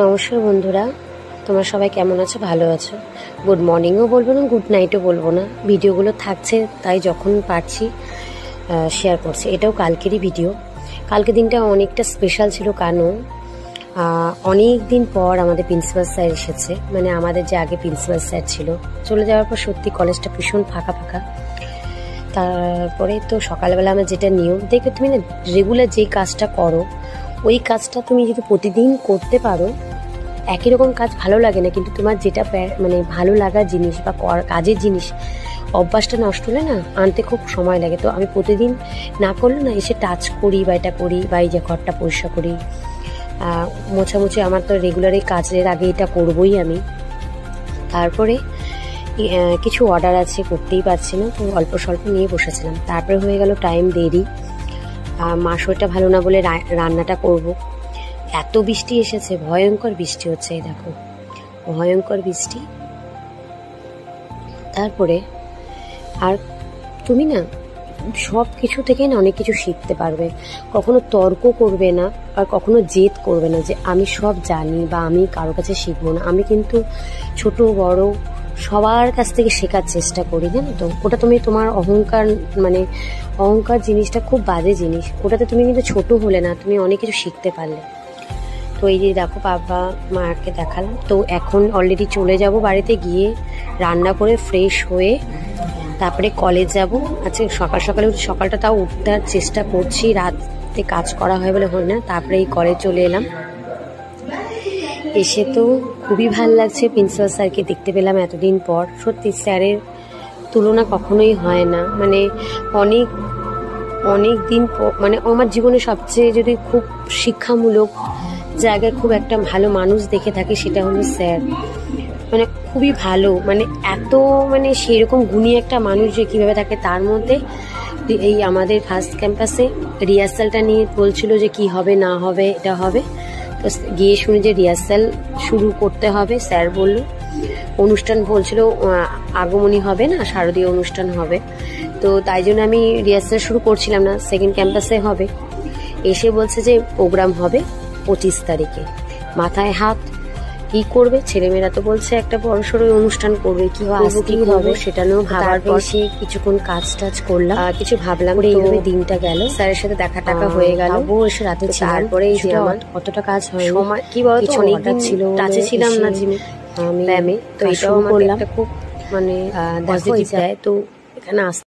নমস্কার বন্ধুরা, তোমরা সবাই কেমন আছো? ভালো আছো? গুড মর্নিংও বলবো না, গুড নাইটও বলবো না। ভিডিওগুলো থাকছে তাই যখন পারছি শেয়ার করছি। এটাও কালকেরই ভিডিও। কালকে দিনটা অনেকটা স্পেশাল ছিল, কারণ অনেক দিন পর আমাদের প্রিন্সিপাল স্যার এসেছে। মানে আমাদের যে আগে প্রিন্সিপাল স্যার ছিল, চলে যাওয়ার পর সত্যি কলেজটা ভীষণ ফাঁকা ফাঁকা। তারপরে তো সকালবেলা আমার যেটা নিয়ম, দেখো তুমি না রেগুলার যেই কাজটা করো ওই কাজটা তুমি যদি প্রতিদিন করতে পারো, একই রকম কাজ ভালো লাগে না, কিন্তু তোমার যেটা মানে ভালো লাগার জিনিস বা কাজের জিনিস অভ্যাসটা নষ্ট হলে না আনতে খুব সময় লাগে। তো আমি প্রতিদিন না করলে না এসে টাচ করি বা এটা করি বা এই যে ঘরটা পরিষ্কার করি, মোছামুছি আমার তো রেগুলারই কাজের আগে এটা করবই আমি। তারপরে কিছু অর্ডার আছে, করতেই পারছি না, তো অল্প স্বল্প নিয়ে বসেছিলাম। তারপরে হয়ে গেল টাইম দেরি, মা শরীরটা ভালো না বলে রান্নাটা করব। এত বৃষ্টি এসেছে, ভয়ঙ্কর বৃষ্টি হচ্ছে, এই দেখো ভয়ঙ্কর বৃষ্টি। তারপরে আর তুমি না সব কিছু থেকে না অনেক কিছু শিখতে পারবে। কখনো তর্ক করবে না আর কখনো জেদ করবে না যে আমি সব জানি বা আমি কারো কাছে শিখবো না। আমি কিন্তু ছোট বড় সবার কাছ থেকে শেখার চেষ্টা করি, জানো তো। ওটা তুমি তোমার অহংকার, মানে অহংকার জিনিসটা খুব বাজে জিনিস। ওটাতে তুমি কিন্তু ছোট হলে না, তুমি অনেক কিছু শিখতে পারলে। তো এই যে দেখো বাবা মাকে দেখালাম, তো এখন অলরেডি চলে যাব বাড়িতে, গিয়ে রান্না করে ফ্রেশ হয়ে তারপরে কলেজ যাব। আচ্ছা সকাল সকালে সকালটা তাও উঠতে চেষ্টা করছি, রাতে কাজ করা হয় বলে হয় না। তারপরে এই কলেজ চলে এলাম, এসে তো খুবই ভাল লাগছে। প্রিন্সিপাল স্যারকে দেখতে পেলাম এতদিন পর। সত্যি স্যারের তুলনা কখনোই হয় না। মানে অনেক দিন পর, মানে আমার জীবনে সবচেয়ে যদি খুব শিক্ষামূলক জায়গায় খুব একটা ভালো মানুষ দেখে থাকে সেটা হলো স্যার। মানে খুবই ভালো, মানে এত মানে সেরকম গুণী একটা মানুষ যে কীভাবে থাকে। তার মধ্যে এই আমাদের ফার্স্ট ক্যাম্পাসে রিহার্সালটা নিয়ে বলছিল যে কি হবে না হবে, এটা হবে। তো গিয়ে শুনি যে রিহার্সাল শুরু করতে হবে। স্যার বলল অনুষ্ঠান বলছিল আগমনী হবে না, শারদীয় অনুষ্ঠান হবে। তো তাই জন্য আমি রিহার্সাল শুরু করছিলাম না, সেকেন্ড ক্যাম্পাসে হবে। এসে বলছে যে প্রোগ্রাম হবে 25 তারিখে। মাথায় হাত, কি করবে ছেলেমেয়েরা, তো বলছে একটা বড়সড় অনুষ্ঠান করবে, কি হবে সেটা নিয়েও ভাবার পর সে কিছুক্ষণ কাজ টাজ করলাম, কিছু ভাবলাম, এইভাবে দিনটা গেল। স্যারের সাথে দেখা টাকা হয়ে গেল, ও এসে রাতে ছিল। তারপরে এই যে আমার কতটা কাজ হয় সময় কি বলতো, অনেকদিন ছিল টাচে ছিলাম না জিমে ব্যায়ামে, তো এটাও করলাম। খুব মানে পজিটিভ দেয়। তো এখানে আসতে